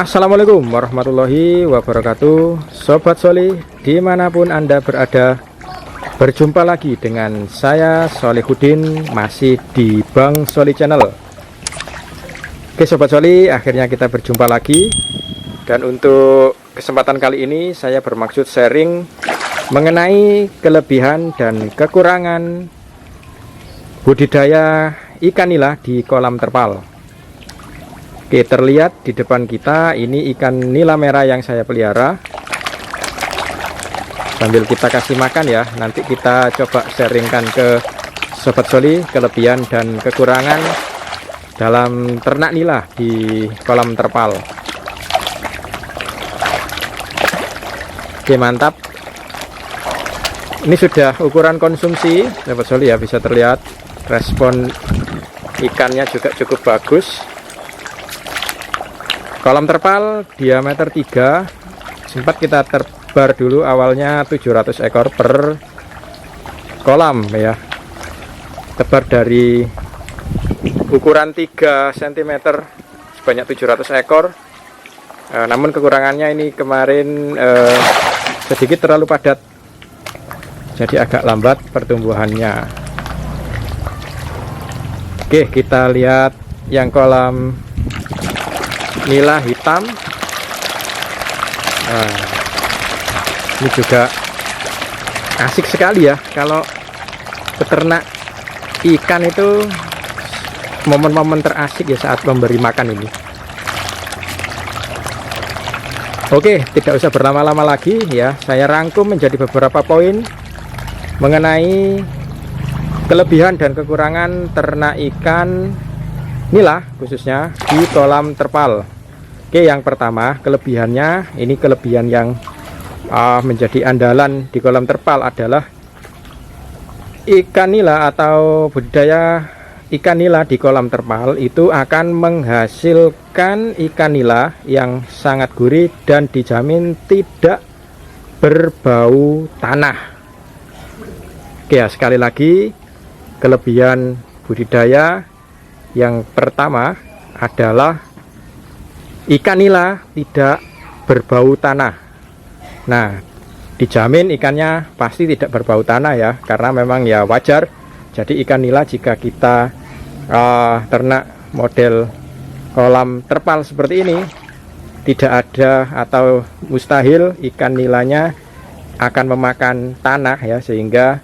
Assalamualaikum warahmatullahi wabarakatuh, Sobat Soli dimanapun Anda berada. Berjumpa lagi dengan saya Solihuddin, masih di Bang Soli Channel. Oke Sobat Soli, akhirnya kita berjumpa lagi. Dan untuk kesempatan kali ini saya bermaksud sharing mengenai kelebihan dan kekurangan budidaya ikan nila di kolam terpal. Oke, terlihat di depan kita ini ikan nila merah yang saya pelihara. Sambil kita kasih makan ya, nanti kita coba sharingkan ke Sobat Soli kelebihan dan kekurangan dalam ternak nila di kolam terpal. Oke, mantap. Ini sudah ukuran konsumsi Sobat Soli ya, bisa terlihat respon ikannya juga cukup bagus. Kolam terpal diameter 3, sempat kita terbar dulu awalnya 700 ekor per kolam ya. Tebar dari ukuran 3 cm sebanyak 700 ekor. Namun kekurangannya ini kemarin sedikit terlalu padat, jadi agak lambat pertumbuhannya. Oke, kita lihat yang kolam nila hitam. Nah, ini juga asik sekali ya kalau peternak ikan itu, momen-momen terasik ya saat memberi makan ini. Oke, tidak usah berlama-lama lagi ya, saya rangkum menjadi beberapa poin mengenai kelebihan dan kekurangan ternak ikan nila khususnya di kolam terpal. Oke, yang pertama kelebihannya, ini kelebihan yang menjadi andalan di kolam terpal adalah ikan nila atau budidaya ikan nila di kolam terpal itu akan menghasilkan ikan nila yang sangat gurih dan dijamin tidak berbau tanah. Oke ya, sekali lagi kelebihan budidaya yang pertama adalah ikan nila tidak berbau tanah. Nah, dijamin ikannya pasti tidak berbau tanah ya, karena memang ya wajar. Jadi ikan nila jika kita ternak model kolam terpal seperti ini, tidak ada atau mustahil ikan nilanya akan memakan tanah ya, sehingga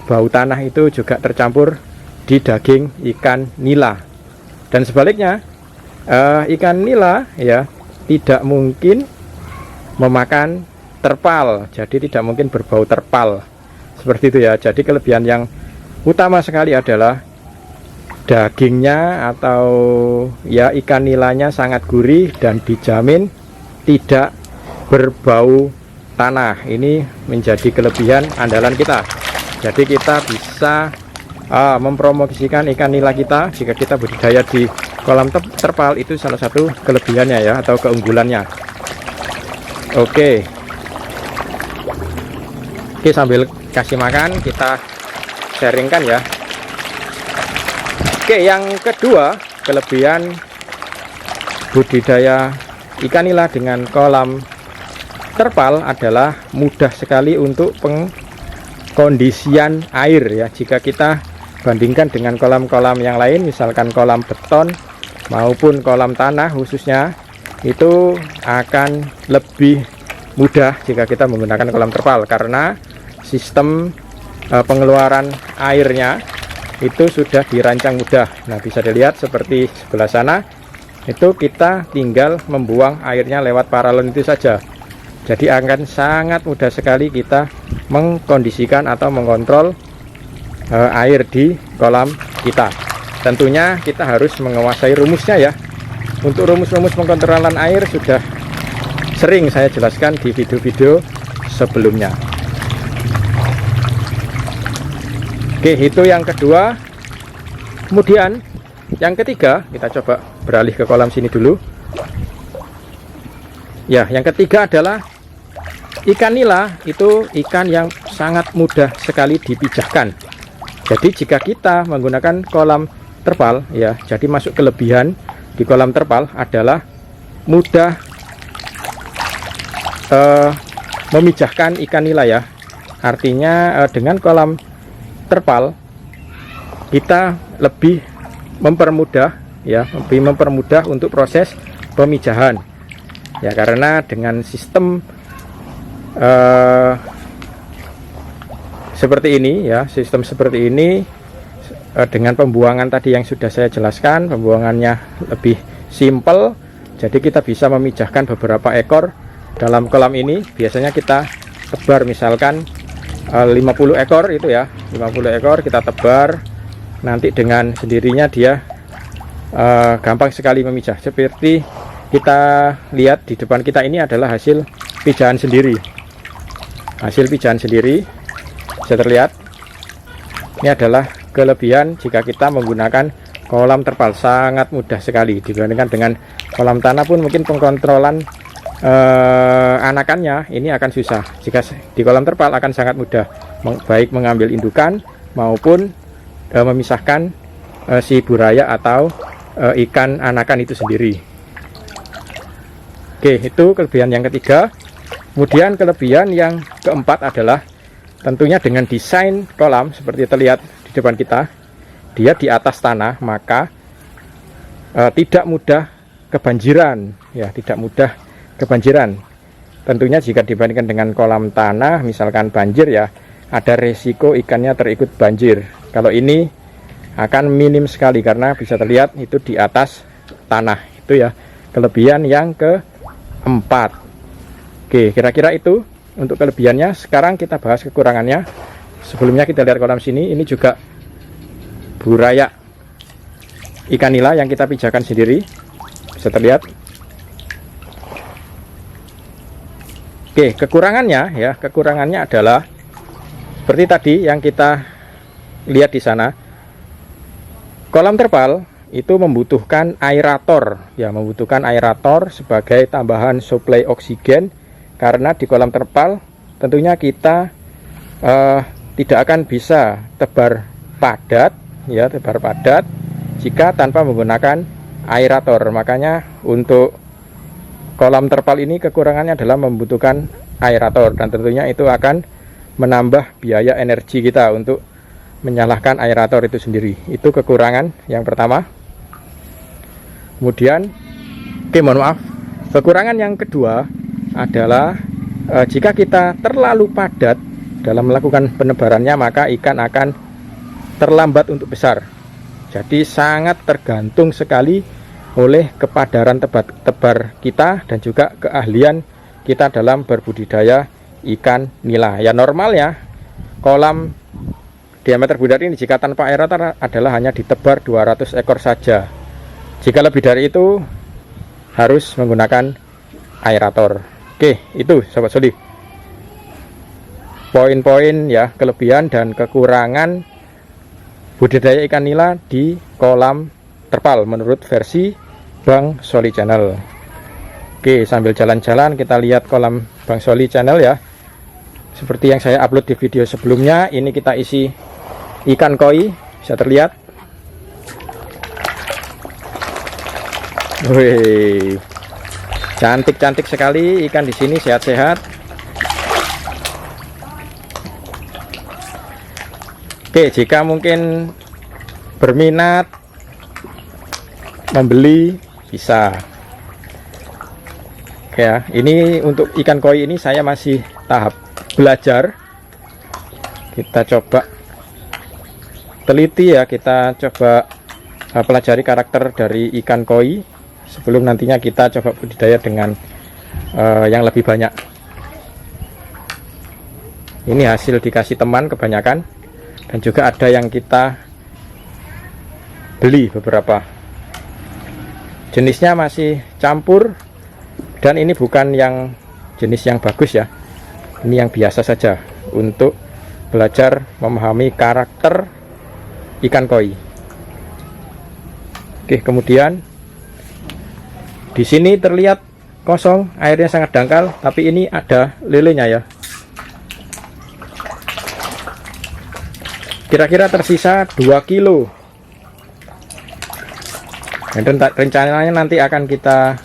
bau tanah itu juga tercampur di daging ikan nila. Dan sebaliknya, ikan nila ya tidak mungkin memakan terpal, jadi tidak mungkin berbau terpal seperti itu ya. Jadi kelebihan yang utama sekali adalah dagingnya atau ya ikan nilanya sangat gurih dan dijamin tidak berbau tanah. Ini menjadi kelebihan andalan kita. Jadi kita bisa mempromosikan ikan nila kita jika kita budidaya di kolam terpal, itu salah satu kelebihannya ya, atau keunggulannya. Oke, sambil kasih makan kita sharingkan ya. Oke, yang kedua kelebihan budidaya ikan nila dengan kolam terpal adalah mudah sekali untuk pengkondisian air ya. Jika kita bandingkan dengan kolam-kolam yang lain, misalkan kolam beton maupun kolam tanah khususnya, itu akan lebih mudah jika kita menggunakan kolam terpal, karena sistem pengeluaran airnya itu sudah dirancang mudah. Nah, bisa dilihat seperti sebelah sana, itu kita tinggal membuang airnya lewat paralon itu saja. Jadi akan sangat mudah sekali kita mengkondisikan atau mengontrol air di kolam kita. Tentunya kita harus menguasai rumusnya ya. Untuk rumus-rumus pengontrolan air sudah sering saya jelaskan di video-video sebelumnya. Oke, itu yang kedua. Kemudian yang ketiga, kita coba beralih ke kolam sini dulu. Ya, yang ketiga adalah ikan nila itu ikan yang sangat mudah sekali dipijahkan. Jadi jika kita menggunakan kolam terpal ya, jadi masuk kelebihan di kolam terpal adalah mudah memijahkan ikan nila ya. Artinya dengan kolam terpal kita lebih mempermudah ya, lebih mempermudah untuk proses pemijahan ya, karena dengan sistem seperti ini ya, sistem seperti ini dengan pembuangan tadi yang sudah saya jelaskan, pembuangannya lebih simpel, jadi kita bisa memijahkan beberapa ekor dalam kolam ini. Biasanya kita tebar misalkan 50 ekor itu ya, 50 ekor kita tebar, nanti dengan sendirinya dia gampang sekali memijah. Seperti kita lihat di depan kita ini adalah hasil pijahan sendiri, hasil pijahan sendiri bisa terlihat. Ini adalah kelebihan jika kita menggunakan kolam terpal, sangat mudah sekali dibandingkan dengan kolam tanah pun mungkin pengkontrolan anakannya ini akan susah. Jika di kolam terpal akan sangat mudah, baik mengambil indukan maupun memisahkan si buraya atau ikan anakan itu sendiri. Oke, itu kelebihan yang ketiga. Kemudian kelebihan yang keempat adalah tentunya dengan desain kolam seperti terlihat di depan kita, dia di atas tanah, maka tidak mudah kebanjiran ya, tidak mudah kebanjiran. Tentunya jika dibandingkan dengan kolam tanah misalkan banjir ya, ada resiko ikannya terikut banjir. Kalau ini akan minim sekali karena bisa terlihat itu di atas tanah. Itu ya kelebihan yang keempat. Oke, kira-kira itu untuk kelebihannya. Sekarang kita bahas kekurangannya. Sebelumnya kita lihat kolam sini, ini juga buraya ikan nila yang kita pijahkan sendiri, bisa terlihat. Oke, kekurangannya ya, kekurangannya adalah seperti tadi yang kita lihat di sana. Kolam terpal itu membutuhkan aerator ya, membutuhkan aerator sebagai tambahan suplai oksigen, karena di kolam terpal tentunya kita tidak akan bisa tebar padat ya, tebar padat jika tanpa menggunakan aerator. Makanya untuk kolam terpal ini kekurangannya adalah membutuhkan aerator, dan tentunya itu akan menambah biaya energi kita untuk menyalakan aerator itu sendiri. Itu kekurangan yang pertama. Kemudian mohon maaf, kekurangan yang kedua adalah jika kita terlalu padat dalam melakukan penebarannya, maka ikan akan terlambat untuk besar. Jadi sangat tergantung sekali oleh kepadaran tebar kita dan juga keahlian kita dalam berbudidaya ikan nila. Ya normalnya kolam diameter bulat ini jika tanpa aerator adalah hanya ditebar 200 ekor saja. Jika lebih dari itu harus menggunakan aerator. Oke, itu Sobat Soli, poin-poin ya, kelebihan dan kekurangan budidaya ikan nila di kolam terpal menurut versi Bang Soli Channel. Oke, sambil jalan-jalan kita lihat kolam Bang Soli Channel ya. Seperti yang saya upload di video sebelumnya, ini kita isi ikan koi, bisa terlihat. Wih, cantik-cantik sekali ikan di sini, sehat-sehat. Oke, jika mungkin berminat membeli bisa. Oke ya, ini untuk ikan koi ini saya masih tahap belajar. Kita coba teliti ya, kita coba pelajari karakter dari ikan koi sebelum nantinya kita coba budidaya dengan yang lebih banyak. Ini hasil dikasih teman kebanyakan, dan juga ada yang kita beli beberapa. Jenisnya masih campur, dan ini bukan yang jenis yang bagus ya, ini yang biasa saja untuk belajar memahami karakter ikan koi. Oke, kemudian di sini terlihat kosong, airnya sangat dangkal, tapi ini ada lelenya ya. Kira-kira tersisa 2 kilo. Dan rencananya nanti akan kita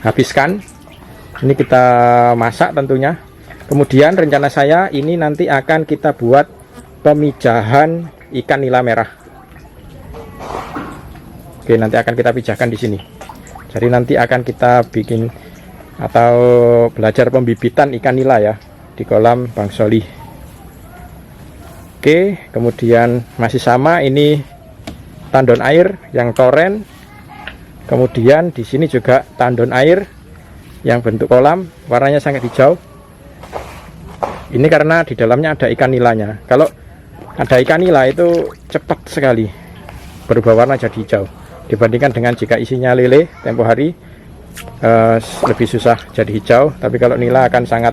habiskan. Ini kita masak tentunya. Kemudian rencana saya ini nanti akan kita buat pemijahan ikan nila merah. Oke, nanti akan kita pijahkan di sini. Jadi nanti akan kita bikin atau belajar pembibitan ikan nila ya di kolam Bang Solih. Oke, kemudian masih sama, ini tandon air yang toren. Kemudian di sini juga tandon air yang bentuk kolam, warnanya sangat hijau. Ini karena di dalamnya ada ikan nilanya. Kalau ada ikan nila itu cepat sekali berubah warna jadi hijau, dibandingkan dengan jika isinya lele tempo hari, lebih susah jadi hijau. Tapi kalau nila akan sangat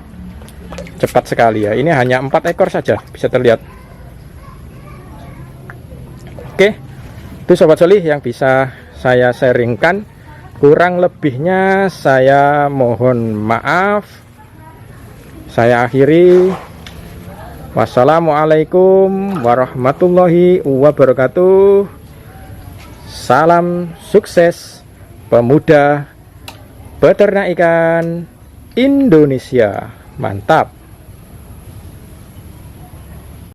cepat sekali ya. Ini hanya 4 ekor saja bisa terlihat. Oke, itu Sobat Solih yang bisa saya sharingkan. Kurang lebihnya saya mohon maaf. Saya akhiri. Wassalamualaikum warahmatullahi wabarakatuh. Salam sukses pemuda peternak ikan Indonesia. Mantap.